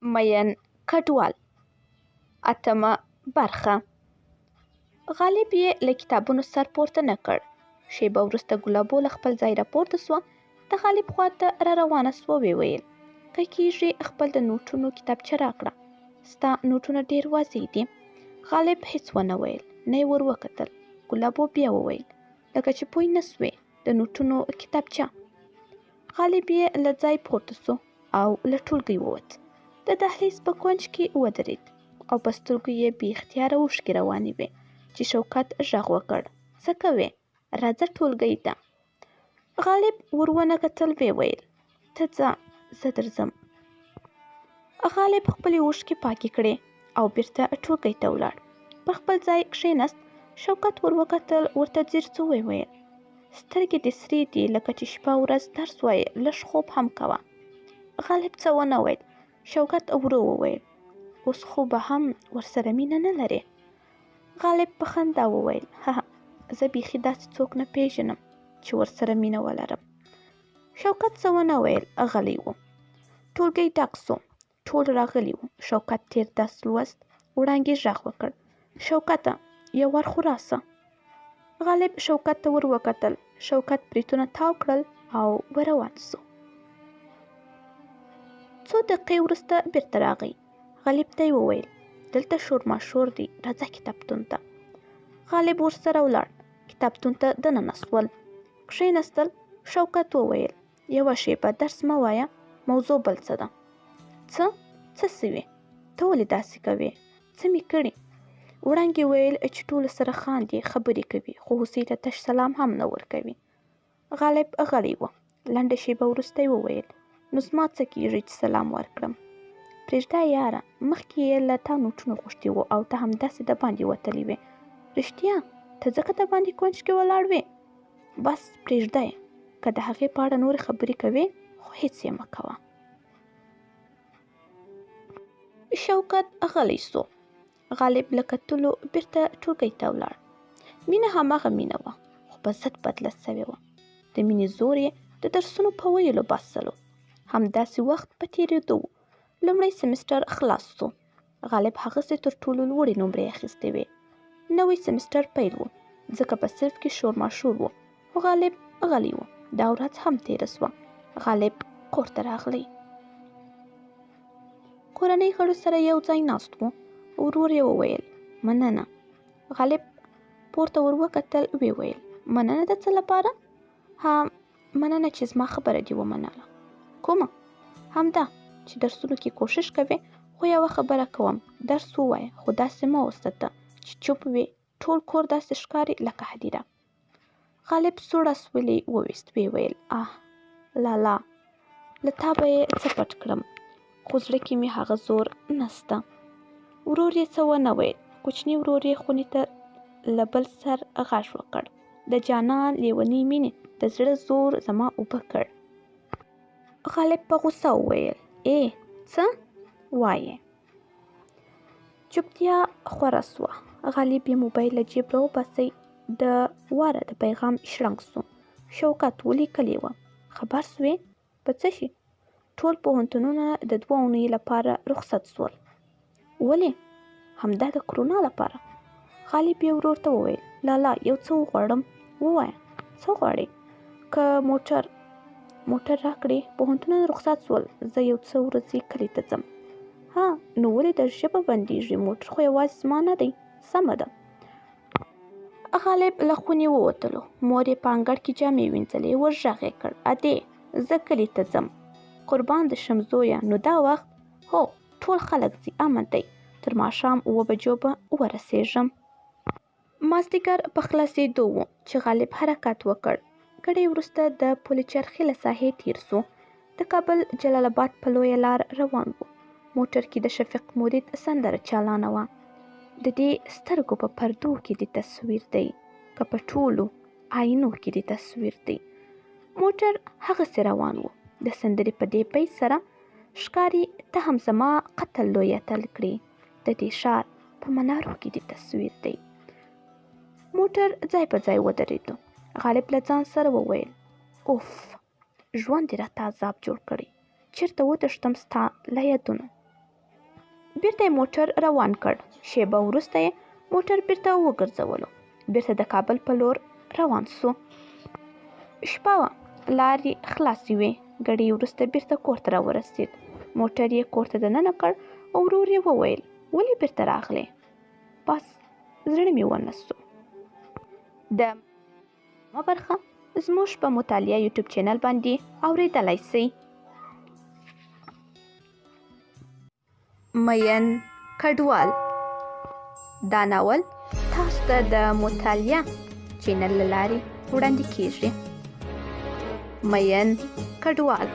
مین کډوال. اتمه برخه. غالب یې له کتابونو سر پورته نه کړ. شیبه وروسته ګلابو له خپل ځای راپورته سوه، د غالب خواته را روانه سوه. ویې ویل: که کېږي خپل د نوټونو کتابچه راکړه، ستا نوټونه ډېر واضح دي. غالب هېڅ ونه ویل، نه یې ور وکتل. ګلابو بیا وویل: لکه چې پوه نه سوې، د نوټونو کتابچه. غالب یې له ځای پورته سو او له ټولګي ووت. د دهلیز په کونج کې ودرېد او په سترګو یې بې اختیاره اوښکې روانې وې چې شوکت غږ وکړ: څه کوې؟ راځه ټولګي ته. غالب ور ونه کتل. ویې ویل: ته ځه، زه درځم. غالب خپلې اوښکې پاکې کړې او بېرته ټولګي ته ولاړ. پر خپل ځای کښېناست. شوکت ور وکتل، ورته ځیر څه ویې ویل: سترګې دې سرې دي لکه چې شپه ورځ درس وایې، لږ خوب هم کوه. غالب څه ونه ویل. شوکت ورو وویل: اوس خو به هم ورسره مینه نه لرې؟ غالب په خندا وویل: زه بیخي داسې څوک نه پیژنم چې ورسره مینه ولرم. شوکت څه ونه ویل، غلی و. ټولګی ډک سو. ټول راغلي وو. شوکت تېر درس لوست. وړانګې غږ وکړ: شوکته، یو وار خو راسه. غالب شوکت ته ور وکتل. شوکت بریتونه تاو کړل او روان سو. څو دقیقې وروسته بېرته راغی. غالب ته یې وویل: دلته شور ماشور دی، راځه کتابتون ته. غالب ورسره ولاړ. کتابتون ته دننه سول. کښېنستل. شوکت وویل: یوه شېبه درس مه وایه، موضوع بل څه ده. څه سوي؟ ته ولې داسې کوې؟ څه مې کړي؟ وړانګې ویل چې ټولو سره خاندي، خبرې کوي، خو هوسۍ ته تش سلام هم نه ورکوي. غالب غلی و. لنډه شېبه وروسته یې وویل: نو زما څه کېږي چې سلام ورکړم؟ پرېږده یاره، مخکې یې له تا نوټونه غوښتي وو او ته همداسې د باندې وتلی وې. رښتیا؟ ته ځکه د باندې کونج کې ولاړ وې؟ بس پرېږده یې، که د هغې په اړه نورې خبرې کوې، خو هېڅ یې مه کوه. شوکت غلی سو. غالب له کتلو بېرته ټولګي ته ولاړ. مینه هماغه مینه وه، خو په ضد بدله سوې وه. د مینې زور یې د درسونو په ویلو باسلو. همداسې وخت په تېرېدو و. لومړی سمستر خلاص سو. غالب هغسې تر ټولو لوړې نمرې اخیستې وې. نوی سمستر پیل و، ځکه په صنف کې شور ماشور و، خو غالب غلی و. دا ورځ هم تېره سوه. غالب کور ته راغلی. کورنۍ غړو سره یو ځای ناست و. ورور یې وویل: مننه. غالب پورته ور وکتل. ویې ویل: مننه د څه لپاره؟ مننه چې زما خبره دې ومنله. کومه؟ همدا چې درسونو کې کوشش کوې، خو یوه خبره کوم، درس ووایه، خو داسې مه اوسه ته چې چوپ وې. ټول کور داسې ښکاري لکه هدیره. غالب سوړ اسویلی وویست. ویې ویل: لالا، له تا به یې څه پټ کړم، خو زړه کې مې هغه زور نسته. ورور یې څه ونه ویل. کوچني ورور یې خونې ته له بل سر غږ وکړ: د جانان لیونۍ مینې د زړه زور زما اوبه کړ. غالب په غوسه وویل: څه وایې؟ چوپتیا خوره سوه. غالب یې موبایل له جیب راوباسئ. د واره د پیغام شړنګ سو. شوکت ولیکلې وه: خبر سوې؟ په څه شي؟ ټول پوهنتونونه د 2 اونیو لپاره رخصت سول. ولې؟ همدا د کرونا لپاره. غالب یې ورور ته وویل: لالا، یو څه وغواړم. ووایه، څه غواړې؟ که موټر راکړې. پوهنتونونه رخصت سول، زه یو څه ورځې کلي ته ځم. نو ولې د ژبه بندېږي؟ موټر خو یوازې زما نه دی. سمه ده. غالب له خونې ووتلو. مور یې په انګړ کې جامې وینځلې. ور غږ یې کړ: ادې، زه کلي ته ځم. قربان د شم زویه، نو دا وخت؟ هو، ټول خلک ځي، امن دی. تر ماښام 7 بجو به ورسېږم. مازدیګر په خلاصېدو و چې غالب حرکت وکړ. ګړی وروسته د پل چرخي له ساحې تېر سو. د کابل جلال آباد په لویه لار روان و. موټر کې د شفیق مرید سندره چالانه وه: د دې سترګو په پردو کې د تصویر دی، که په ټولو آینو کې د تصویر دی. موټر هغسې روان و. د سندرې په دې بیت سره ښکاري ته هم زما قتل لوی اتل کړې، د دې ښار په منارو کې د تصویر دی. موټر ځای په ځای ودرېدو. غالب له ځان سره وویل: اوف، ژوند دې راته عذاب جوړ کړی. چېرته وتښتم ستا له یادونو؟ بیرته یې موټر روان کړ. شیبه وروسته یې موټر بیرته وګرځولو. بیرته د کابل په لور روان سو. شپه وه، لارې خلاصې وې. ګړی وروسته بیرته کور ته راورسېد. موټر یې کور ته دننه کړ او ورور یې وویل ولې بیرته راغلې؟ بس زړه مې ونه سو. د برخه زموږ په مطالعه یوټیوب چینل باندې اورېدلی سئ. مین کډوال دا ناول تاسو ته د مطالعه چینل له لارې وړاندې کیږي. مین کډوال